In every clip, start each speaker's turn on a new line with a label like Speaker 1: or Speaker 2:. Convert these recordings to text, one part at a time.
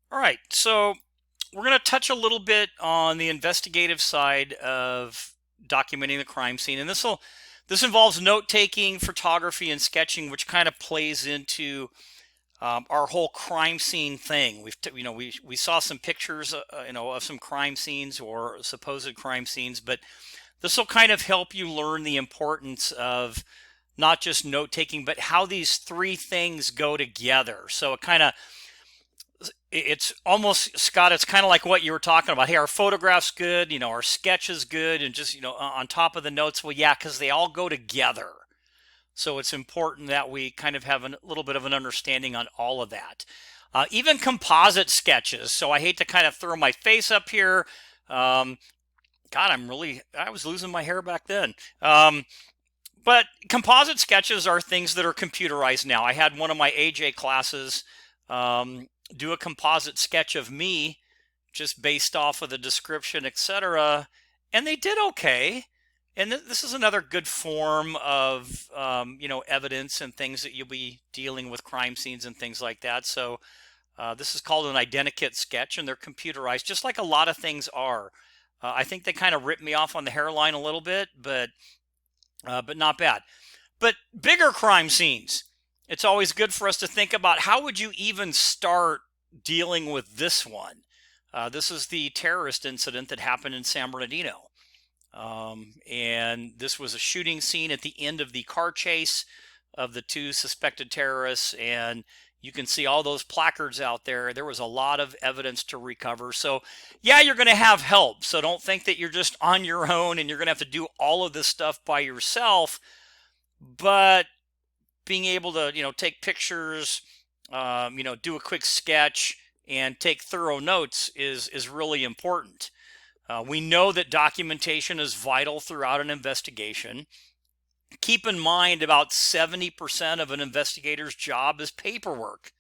Speaker 1: All right, so we're going to touch a little bit on the investigative side of documenting the crime scene, and this involves note taking, photography, and sketching, which kind of plays into our whole crime scene thing. We saw some pictures, of some crime scenes or supposed crime scenes, but this will kind of help you learn the importance of not just note taking, but how these three things go together. So it's almost, Scott, it's kind of like what you were talking about. Hey, our photograph's good, our sketch is good, and just, on top of the notes, well, yeah, because they all go together. So it's important that we kind of have a little bit of an understanding on all of that. Even composite sketches. So I hate to kind of throw my face up here. Um, God, I was losing my hair back then. But composite sketches are things that are computerized now. I had one of my AJ classes do a composite sketch of me just based off of the description, etc. And they did okay. And this is another good form of, evidence and things that you'll be dealing with crime scenes and things like that. So this is called an identikit sketch, and they're computerized, just like a lot of things are. I think they kind of ripped me off on the hairline a little bit, but not bad. But bigger crime scenes, it's always good for us to think about how would you even start dealing with this one. This is the terrorist incident that happened in San Bernardino. And this was a shooting scene at the end of the car chase of the two suspected terrorists. And you can see all those placards out there. There was a lot of evidence to recover. So, yeah, you're going to have help. So don't think that you're just on your own and you're going to have to do all of this stuff by yourself. But being able to, take pictures, do a quick sketch and take thorough notes is really important. We know that documentation is vital throughout an investigation. Keep in mind about 70% of an investigator's job is paperwork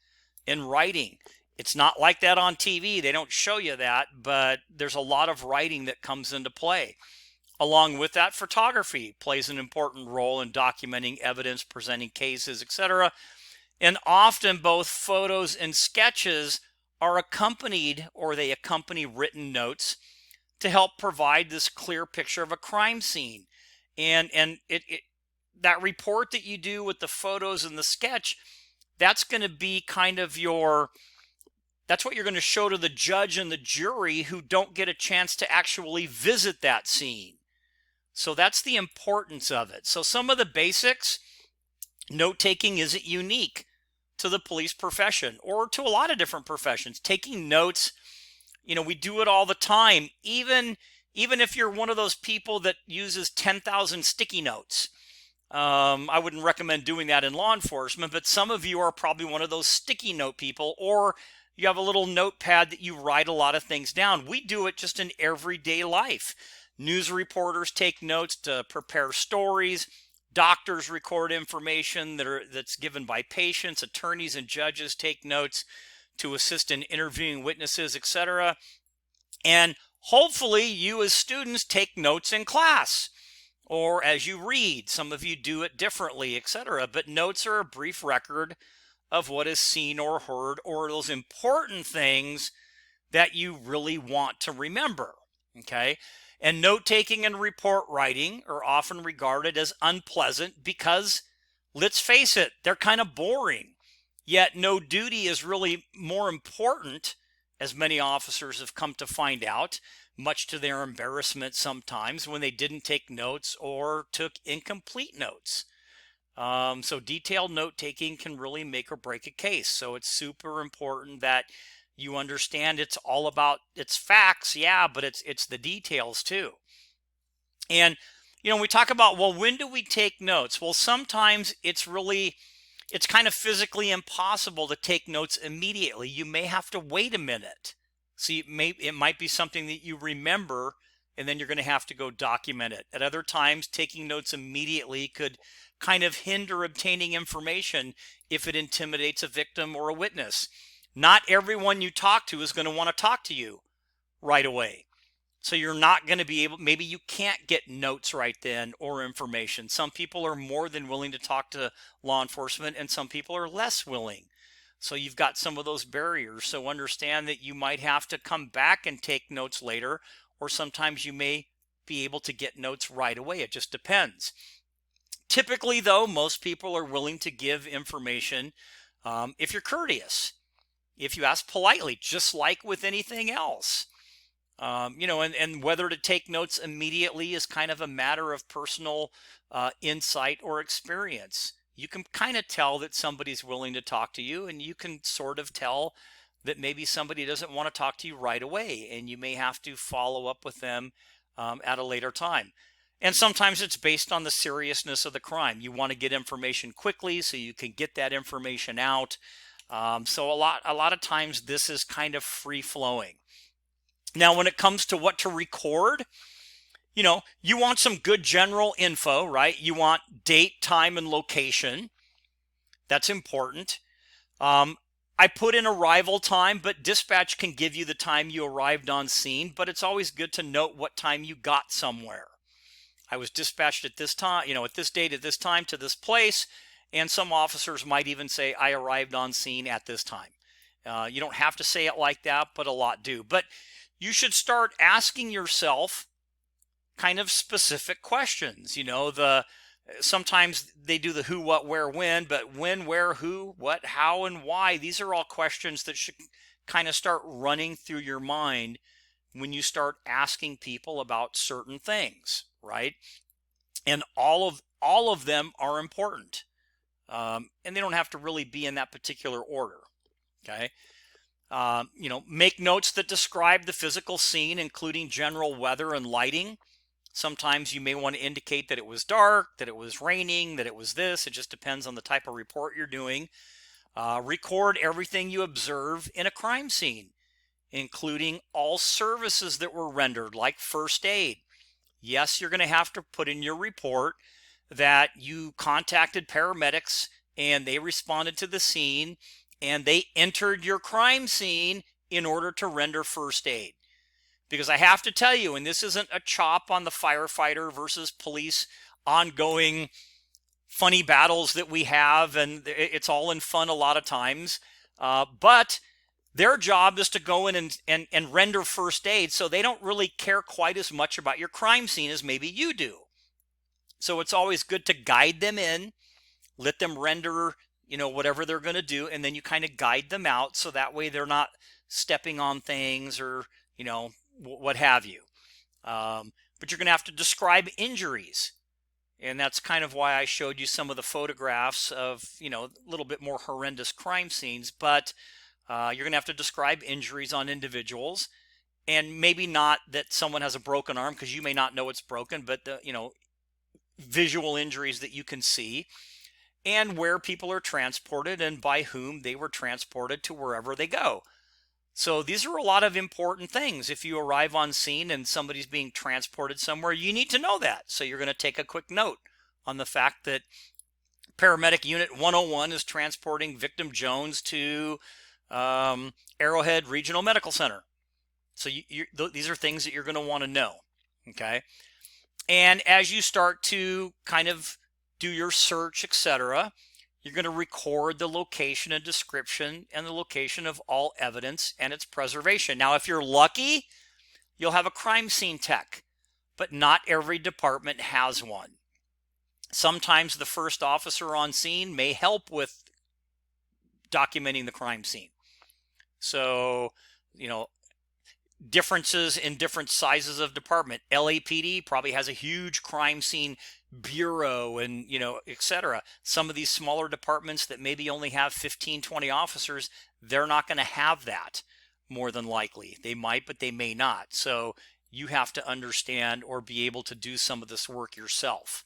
Speaker 1: and writing. It's not like that on TV. They don't show you that, but there's a lot of writing that comes into play. Along with that, photography plays an important role in documenting evidence, presenting cases, etc. And often both photos and sketches are accompanied, or they accompany written notes to help provide this clear picture of a crime scene. And that report that you do with the photos and the sketch, that's going to be kind of that's what you're going to show to the judge and the jury who don't get a chance to actually visit that scene. So that's the importance of it. So some of the basics, note taking isn't unique to the police profession or to a lot of different professions. Taking notes, we do it all the time. Even if you're one of those people that uses 10,000 sticky notes. I wouldn't recommend doing that in law enforcement, but some of you are probably one of those sticky note people, or you have a little notepad that you write a lot of things down. We do it just in everyday life. News reporters take notes to prepare stories. Doctors record information that's given by patients. Attorneys and judges take notes to assist in interviewing witnesses, etc. And hopefully you as students take notes in class or as you read. Some of you do it differently, etc. But notes are a brief record of what is seen or heard, or those important things that you really want to remember. Okay? And note-taking and report writing are often regarded as unpleasant because, let's face it, they're kind of boring. Yet no duty is really more important, as many officers have come to find out, much to their embarrassment sometimes, when they didn't take notes or took incomplete notes. So detailed note-taking can really make or break a case. So it's super important that you understand it's facts, yeah, but it's the details too. And we talk about, well, when do we take notes? Well, sometimes it's kind of physically impossible to take notes immediately. You may have to wait a minute. So it might be something that you remember, and then you're going to have to go document it. At other times, taking notes immediately could kind of hinder obtaining information if it intimidates a victim or a witness. Not everyone you talk to is going to want to talk to you right away. So you're not going to be able, maybe you can't get notes right then or information. Some people are more than willing to talk to law enforcement, and some people are less willing. So you've got some of those barriers. So understand that you might have to come back and take notes later, or sometimes you may be able to get notes right away. It just depends. Typically, though, most people are willing to give information if you're courteous, if you ask politely, just like with anything else. And whether to take notes immediately is kind of a matter of personal insight or experience. You can kind of tell that somebody's willing to talk to you, and you can sort of tell that maybe somebody doesn't want to talk to you right away, and you may have to follow up with them at a later time. And sometimes it's based on the seriousness of the crime. You want to get information quickly so you can get that information out. So a lot of times this is kind of free flowing. Now, when it comes to what to record, you want some good general info, right? You want date, time, and location. That's important. I put in arrival time, but dispatch can give you the time you arrived on scene, but it's always good to note what time you got somewhere. I was dispatched at this time, at this date, at this time, to this place, and some officers might even say, I arrived on scene at this time. You don't have to say it like that, but a lot do. But you should start asking yourself kind of specific questions. Sometimes they do the who, what, where, when, but when, where, who, what, how, and why. These are all questions that should kind of start running through your mind when you start asking people about certain things, right? And all of them are important. And they don't have to really be in that particular order, okay? Make notes that describe the physical scene, including general weather and lighting. Sometimes you may want to indicate that it was dark, that it was raining, that it was this. It just depends on the type of report you're doing. Record everything you observe in a crime scene, including all services that were rendered, like first aid. Yes, you're going to have to put in your report that you contacted paramedics and they responded to the scene and they entered your crime scene in order to render first aid. Because I have to tell you, and this isn't a chop on the firefighter versus police ongoing funny battles that we have, and it's all in fun a lot of times, but their job is to go in and render first aid, so they don't really care quite as much about your crime scene as maybe you do. So it's always good to guide them in, let them render, whatever they're going to do, and then you kind of guide them out so that way they're not stepping on things or, what have you. But you're going to have to describe injuries. And that's kind of why I showed you some of the photographs of, a little bit more horrendous crime scenes. But you're going to have to describe injuries on individuals. And maybe not that someone has a broken arm, because you may not know it's broken, but the, visual injuries that you can see, and where people are transported and by whom they were transported to wherever they go. So these are a lot of important things. If you arrive on scene and somebody's being transported somewhere, you need to know that. So you're going to take a quick note on the fact that Paramedic Unit 101 is transporting victim Jones to Arrowhead Regional Medical Center. So these are things that you're going to want to know, okay? And as you start to kind of do your search, etc., you're going to record the location and description and the location of all evidence and its preservation. Now, if you're lucky, you'll have a crime scene tech, but not every department has one. Sometimes the first officer on scene may help with documenting the crime scene. So, differences in different sizes of department. LAPD probably has a huge crime scene bureau and, etc. Some of these smaller departments that maybe only have 15, 20 officers, they're not going to have that more than likely. They might, but they may not. So you have to understand or be able to do some of this work yourself.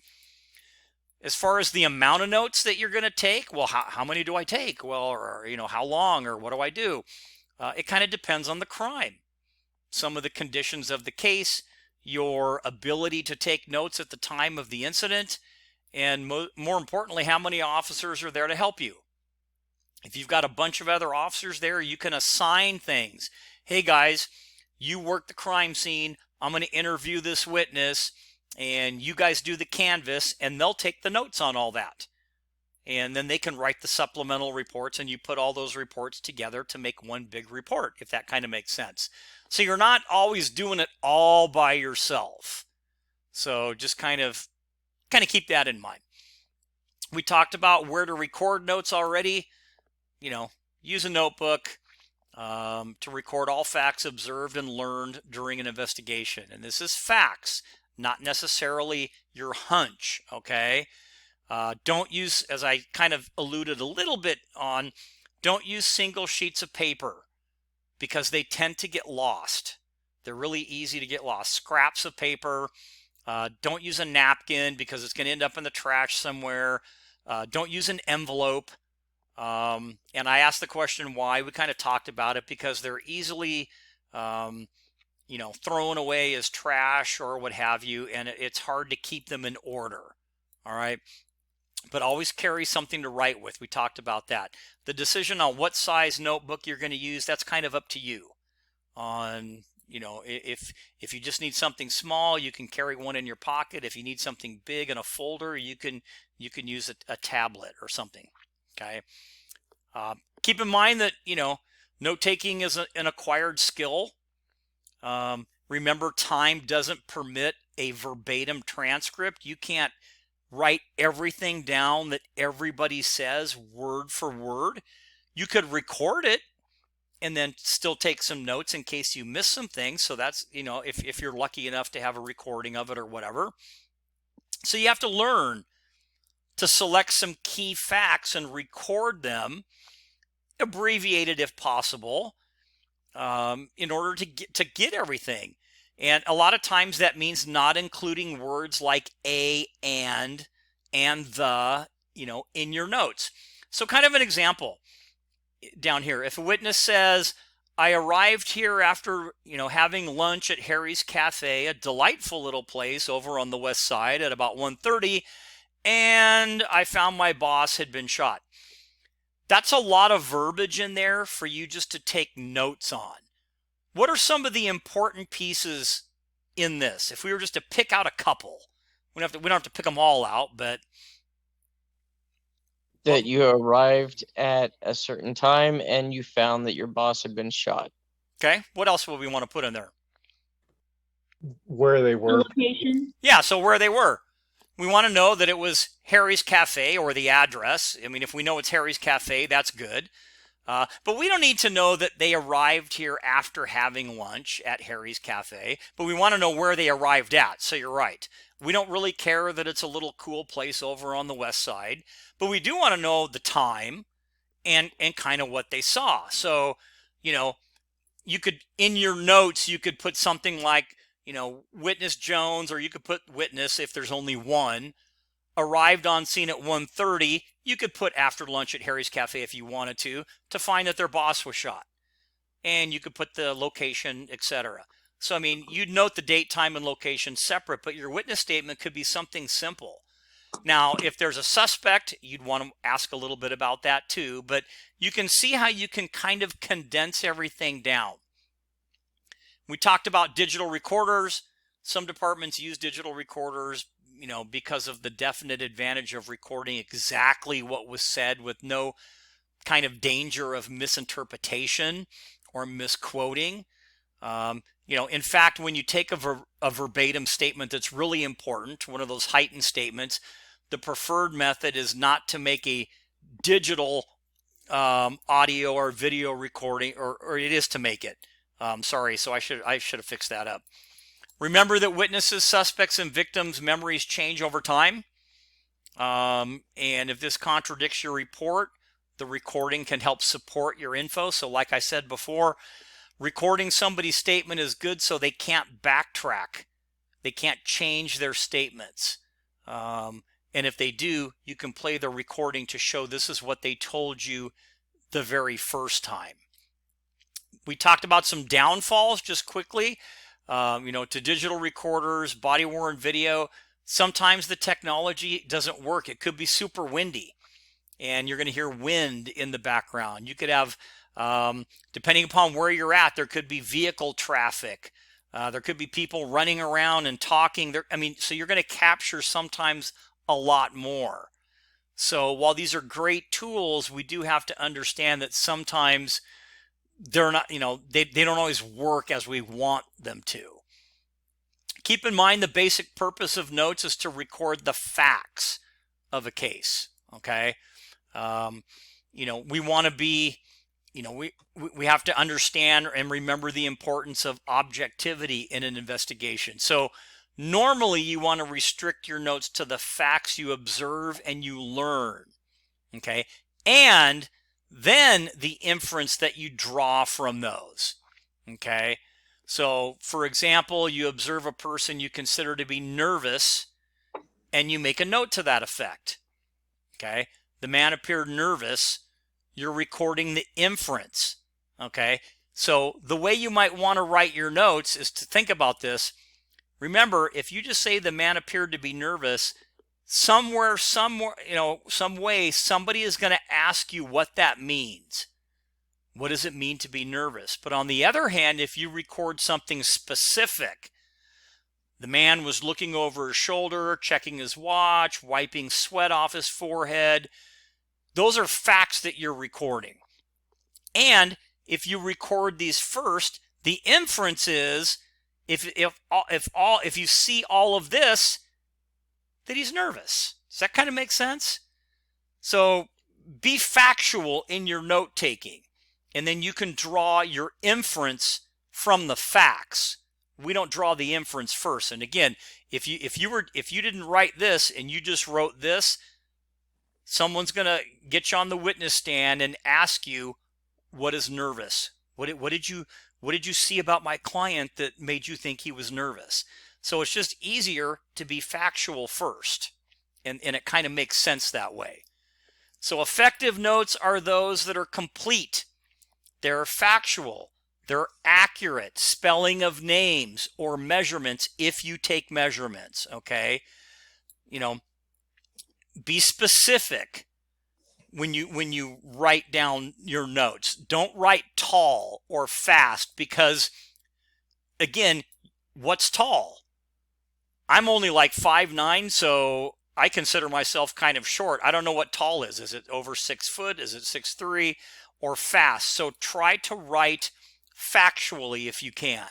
Speaker 1: As far as the amount of notes that you're going to take, well, how many do I take? Well, or, how long, or what do I do? It kind of depends on the crime. Some of the conditions of the case, your ability to take notes at the time of the incident, and more importantly, how many officers are there to help you. If you've got a bunch of other officers there, you can assign things. Hey guys, you work the crime scene. I'm going to interview this witness, and you guys do the canvas, and they'll take the notes on all that. and then they can write the supplemental reports, and you put all those reports together to make one big report, if that kind of makes sense. So you're not always doing it all by yourself. So just kind of keep that in mind. We talked about where to record notes already. Use a notebook to record all facts observed and learned during an investigation. And this is facts, not necessarily your hunch, okay? Don't use, as I kind of alluded a little bit on, don't use single sheets of paper because they tend to get lost. They're really easy to get lost. Scraps of paper. Don't use a napkin because it's going to end up in the trash somewhere. Don't use an envelope. And I asked the question why. We kind of talked about it because they're easily, thrown away as trash or what have you, and it's hard to keep them in order. All right. But always carry something to write with. We talked about that. The decision on what size notebook you're going to use, that's kind of up to you. If you just need something small, you can carry one in your pocket. If you need something big in a folder, you can use a tablet or something. Okay. Keep in mind that, note taking is an acquired skill. Remember, time doesn't permit a verbatim transcript. You can't write everything down that everybody says word for word. You could record it and then still take some notes in case you miss some things. So that's, if you're lucky enough to have a recording of it or whatever. So you have to learn to select some key facts and record them, abbreviated if possible, in order to get everything. And a lot of times that means not including words like a, and the, in your notes. So kind of an example down here. If a witness says, I arrived here after, having lunch at Harry's Cafe, a delightful little place over on the west side at about 1:30, and I found my boss had been shot. That's a lot of verbiage in there for you just to take notes on. What are some of the important pieces in this? If we were just to pick out a couple, we don't have to pick them all out, but
Speaker 2: that you arrived at a certain time and you found that your boss had been shot.
Speaker 1: Okay. What else would we want to put in there?
Speaker 3: Where they were.
Speaker 4: The location.
Speaker 1: Yeah. So where they were. We want to know that it was Harry's Cafe or the address. I mean, if we know it's Harry's Cafe, that's good. But we don't need to know that they arrived here after having lunch at Harry's Cafe, but we want to know where they arrived at. So you're right. We don't really care that it's a little cool place over on the west side, but we do want to know the time and kind of what they saw. So, you could, in your notes, you could put something like, witness Jones, or you could put witness if there's only one, arrived on scene at 1:30. You could put after lunch at Harry's Cafe if you wanted to find that their boss was shot. And you could put the location, etc. So, I mean, you'd note the date, time, and location separate, but your witness statement could be something simple. Now, if there's a suspect, you'd want to ask a little bit about that too, but you can see how you can kind of condense everything down. We talked about digital recorders. Some departments use digital recorders, because of the definite advantage of recording exactly what was said with no kind of danger of misinterpretation or misquoting. In fact, when you take a verbatim statement that's really important, one of those heightened statements, the preferred method is not to make a digital audio or video recording, or it is to make it. Sorry, so I should have fixed that up. Remember that witnesses, suspects, and victims' memories change over time. And if this contradicts your report, the recording can help support your info. So like I said before, recording somebody's statement is good so they can't backtrack. They can't change their statements. And if they do, you can play the recording to show this is what they told you the very first time. We talked about some downfalls just quickly. To digital recorders, body-worn video. Sometimes the technology doesn't work. It could be super windy, and you're going to hear wind in the background. You could have, depending upon where you're at, there could be vehicle traffic. There could be people running around and talking. So you're going to capture sometimes a lot more. So while these are great tools, we do have to understand that sometimes they're not, they don't always work as we want them to. Keep in mind the basic purpose of notes is to record the facts of a case. Okay. Um, we want to be, we have to understand and remember the importance of objectivity in an investigation. So normally you want to restrict your notes to the facts you observe and you learn. Okay. And then the inference that you draw from those. Okay. So, for example, you observe a person you consider to be nervous and you make a note to that effect. Okay. The man appeared nervous. You're recording the inference. Okay. So, the way you might want to write your notes is to think about this. Remember, if you just say the man appeared to be nervous, some way, somebody is going to ask you what that means. What does it mean to be nervous? But on the other hand, if you record something specific, the man was looking over his shoulder, checking his watch, wiping sweat off his forehead. Those are facts that you're recording. And if you record these first, the inference is if you see all of this, that he's nervous. Does that kind of make sense? So be factual in your note taking, and then you can draw your inference from the facts. We don't draw the inference first. And again, if you didn't write this and you just wrote this, someone's going to get you on the witness stand and ask you, what is nervous? What did you see about my client that made you think he was nervous? So it's just easier to be factual first, and it kind of makes sense that way. So effective notes are those that are complete. They're factual. They're accurate. Spelling of names or measurements if you take measurements, okay? Be specific when you write down your notes. Don't write tall or fast because, again, what's tall? I'm only like 5'9", so I consider myself kind of short. I don't know what tall is. Is it over 6 foot? Is it 6'3"? Or fast? So try to write factually if you can.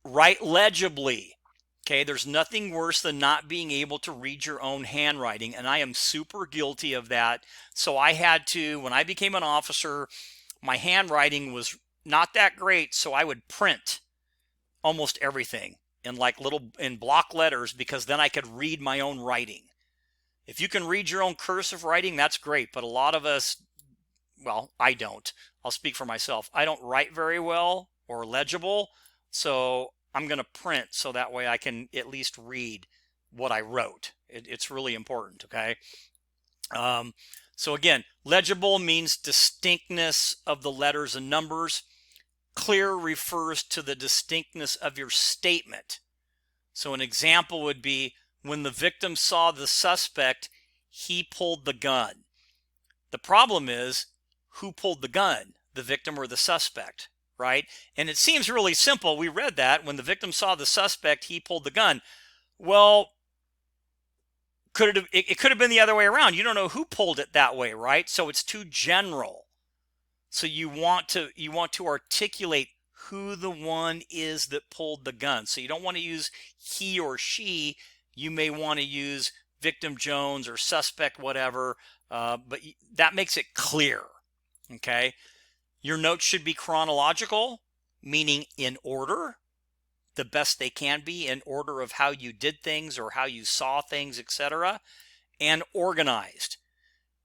Speaker 1: Write legibly. Okay, there's nothing worse than not being able to read your own handwriting, and I am super guilty of that. So I had to, when I became an officer, my handwriting was not that great, so I would print almost everything in block letters, because then I could read my own writing. If you can read your own cursive writing, that's great, but a lot of us, well, I don't. I'll speak for myself. I don't write very well or legible, so I'm going to print so that way I can at least read what I wrote. It's really important, okay? So again, legible means distinctness of the letters and numbers. Clear refers to the distinctness of your statement. So an example would be, when the victim saw the suspect, he pulled the gun. The problem is, who pulled the gun, the victim or the suspect, right? And it seems really simple. We read that when the victim saw the suspect, he pulled the gun. Well, it could have been the other way around. You don't know who pulled it that way, right? So it's too general. So you want to articulate who the one is that pulled the gun. So you don't want to use he or she. You may want to use victim Jones or suspect whatever, but that makes it clear. Okay, your notes should be chronological, meaning in order, the best they can be, in order of how you did things or how you saw things, etc., and organized.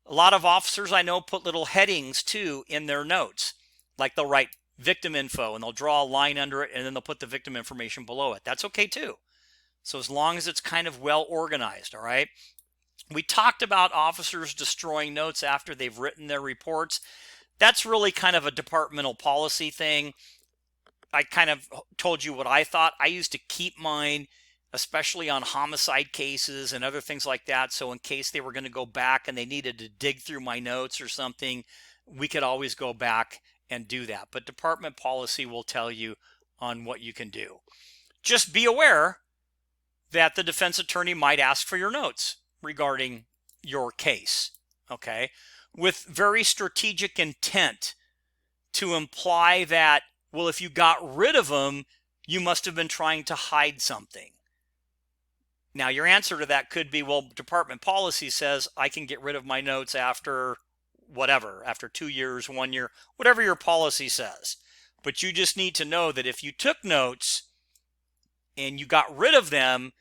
Speaker 1: A lot of officers I know put little headings too in their notes, like they'll write victim info and they'll draw a line under it and then they'll put the victim information below it. That's okay too. So as long as it's kind of well organized, all right? We talked about officers destroying notes after they've written their reports. That's really kind of a departmental policy thing. I kind of told you what I thought. I used to keep mine, especially on homicide cases and other things like that. So in case they were going to go back and they needed to dig through my notes or something, we could always go back and do that. But department policy will tell you on what you can do. Just be aware that the defense attorney might ask for your notes regarding your case, okay, with very strategic intent to imply that, well, if you got rid of them, you must have been trying to hide something. Now, your answer to that could be, well, department policy says I can get rid of my notes after whatever, after 2 years, 1 year, whatever your policy says. But you just need to know that if you took notes and you got rid of them,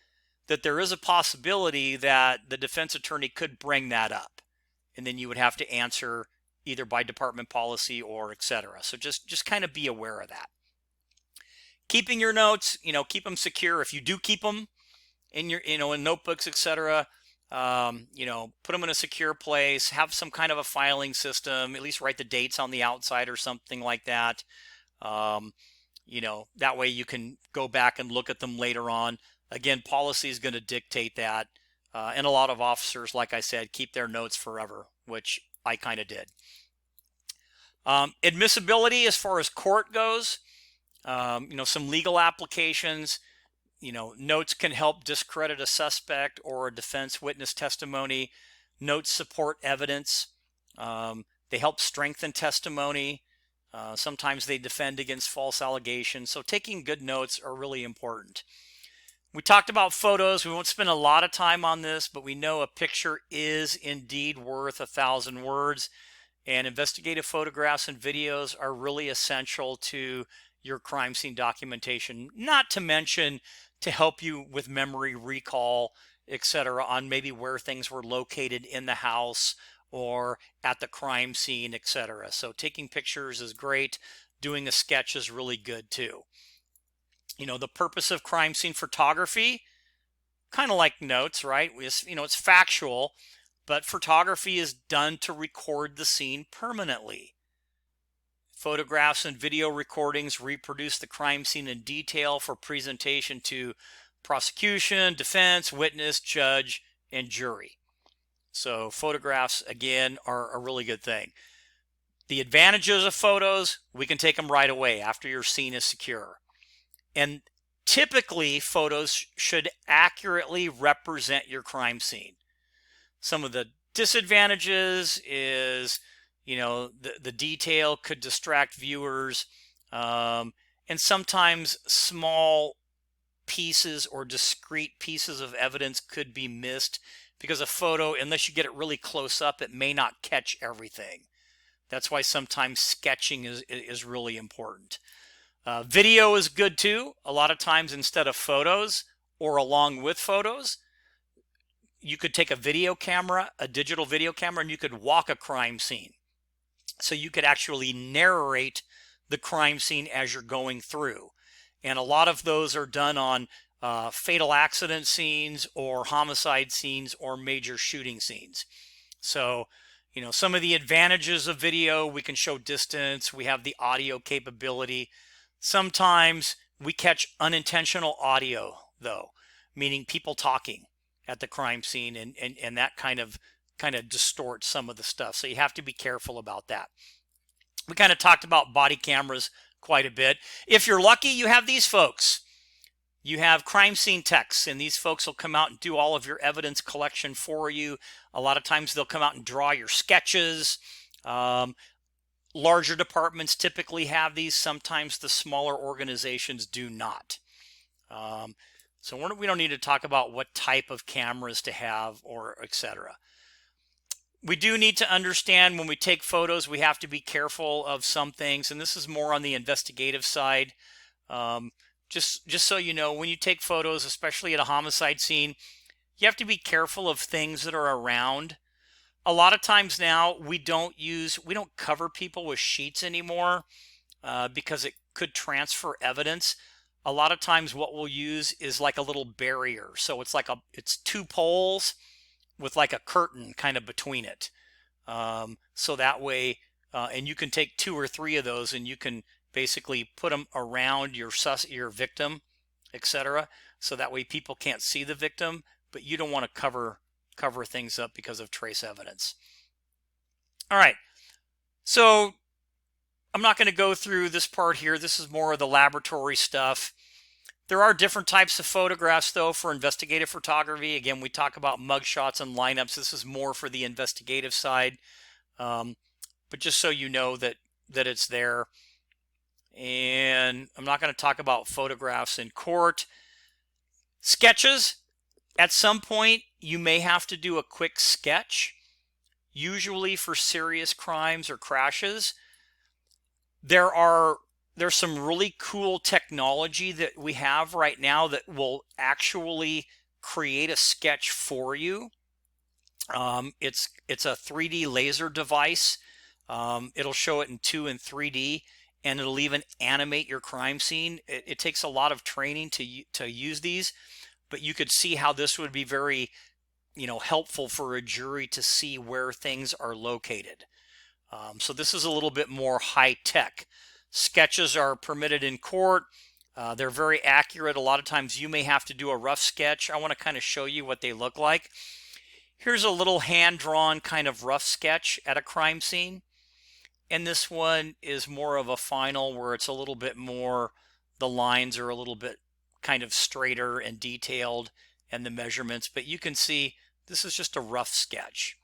Speaker 1: that there is a possibility that the defense attorney could bring that up. And then you would have to answer either by department policy or et cetera. So just kind of be aware of that. Keeping your notes, keep them secure. If you do keep them in your, in notebooks, et cetera, put them in a secure place, have some kind of a filing system, at least write the dates on the outside or something like that. That way you can go back and look at them later on. Again, policy is going to dictate that. And a lot of officers, like I said, keep their notes forever, which I kind of did. Admissibility as far as court goes, some legal applications, notes can help discredit a suspect or a defense witness testimony. Notes support evidence. They help strengthen testimony. Sometimes they defend against false allegations. So taking good notes are really important. We talked about photos. We won't spend a lot of time on this, but we know a picture is indeed worth 1,000 words. And investigative photographs and videos are really essential to your crime scene documentation, not to mention to help you with memory recall, etc., on maybe where things were located in the house or at the crime scene, etc. So taking pictures is great. Doing a sketch is really good too. The purpose of crime scene photography, kind of like notes, right? It's factual, but photography is done to record the scene permanently. Photographs and video recordings reproduce the crime scene in detail for presentation to prosecution, defense, witness, judge, and jury. So photographs, again, are a really good thing. The advantages of photos, we can take them right away after your scene is secure. And typically, photos should accurately represent your crime scene. Some of the disadvantages is, the detail could distract viewers, and sometimes small pieces or discrete pieces of evidence could be missed because a photo, unless you get it really close up, it may not catch everything. That's why sometimes sketching is really important. Video is good too. A lot of times instead of photos or along with photos, you could take a video camera, a digital video camera, and you could walk a crime scene. So you could actually narrate the crime scene as you're going through. And a lot of those are done on fatal accident scenes or homicide scenes or major shooting scenes. So, some of the advantages of video, we can show distance, we have the audio capability. Sometimes we catch unintentional audio though, meaning people talking at the crime scene, and that kind of distorts some of the stuff. So you have to be careful about that. We kind of talked about body cameras quite a bit. If you're lucky, you have these folks. You have crime scene techs, and these folks will come out and do all of your evidence collection for you. A lot of times they'll come out and draw your sketches. Larger departments typically have these. Sometimes the smaller organizations do not. So we don't need to talk about what type of cameras to have or etc. We do need to understand when we take photos, we have to be careful of some things, and this is more on the investigative side. Just so you know, when you take photos, especially at a homicide scene, you have to be careful of things that are around. A lot of times now we don't cover people with sheets anymore because it could transfer evidence. A lot of times what we'll use is like a little barrier. So it's two poles with like a curtain kind of between it. So that way, and you can take 2 or 3 of those and you can basically put them around your victim, etc. So that way people can't see the victim, but you don't want to cover things up because of trace evidence. All right. So I'm not going to go through this part here. This is more of the laboratory stuff. There are different types of photographs, though, for investigative photography. Again, we talk about mugshots and lineups. This is more for the investigative side. Um, but just so you know that it's there. And I'm not going to talk about photographs in court. Sketches, at some point, you may have to do a quick sketch, usually for serious crimes or crashes. There's some really cool technology that we have right now that will actually create a sketch for you. It's a 3D laser device. It'll show it in 2 and 3D, and it'll even animate your crime scene. It takes a lot of training to use these, but you could see how this would be very, helpful for a jury to see where things are located. So this is a little bit more high tech. Sketches are permitted in court. They're very accurate. A lot of times you may have to do a rough sketch. I want to kind of show you what they look like. Here's a little hand-drawn kind of rough sketch at a crime scene. And this one is more of a final where it's a little bit more, the lines are a little bit kind of straighter and detailed and the measurements. But you can see this is just a rough sketch.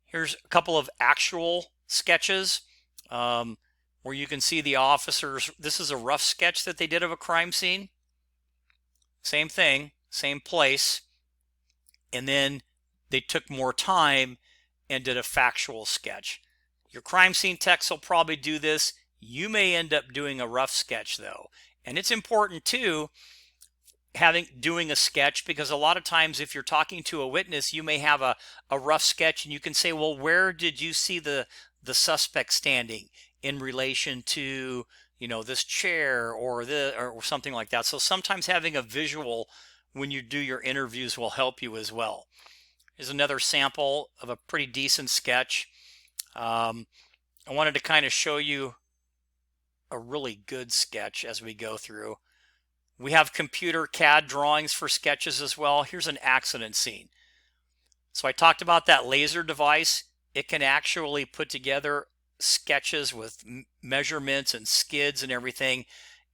Speaker 1: Here's a couple of actual sketches where you can see the officers. This is a rough sketch that they did of a crime scene. Same thing, same place. And then they took more time and did a factual sketch. Your crime scene techs will probably do this. You may end up doing a rough sketch though. And it's important too, doing a sketch, because a lot of times if you're talking to a witness, you may have a rough sketch and you can say, well, where did you see the suspect standing in relation to, this chair or something like that. So sometimes having a visual when you do your interviews will help you as well. Here's another sample of a pretty decent sketch. I wanted to kind of show you a really good sketch as we go through. We have computer CAD drawings for sketches as well. Here's an accident scene. So I talked about that laser device. It can actually put together sketches with measurements and skids and everything,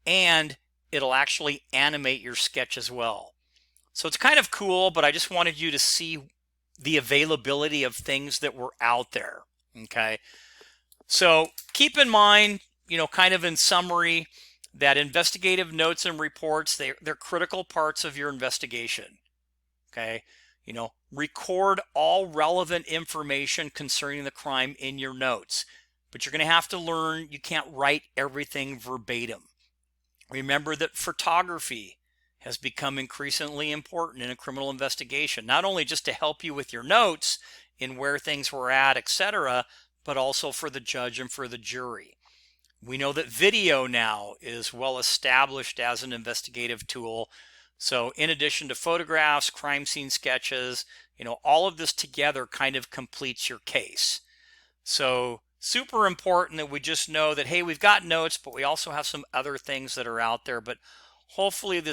Speaker 1: and it'll actually animate your sketch as well. So it's kind of cool, but I just wanted you to see the availability of things that were out there. Okay. So keep in mind, kind of in summary, that investigative notes and reports, they're critical parts of your investigation. Okay. Record all relevant information concerning the crime in your notes, but you're going to have to learn you can't write everything verbatim. Remember that photography has become increasingly important in a criminal investigation, not only just to help you with your notes in where things were at, etc., but also for the judge and for the jury. We know that video now is well established as an investigative tool. So in addition to photographs, crime scene sketches, all of this together kind of completes your case. So super important that we just know that, hey, we've got notes, but we also have some other things that are out there. But hopefully this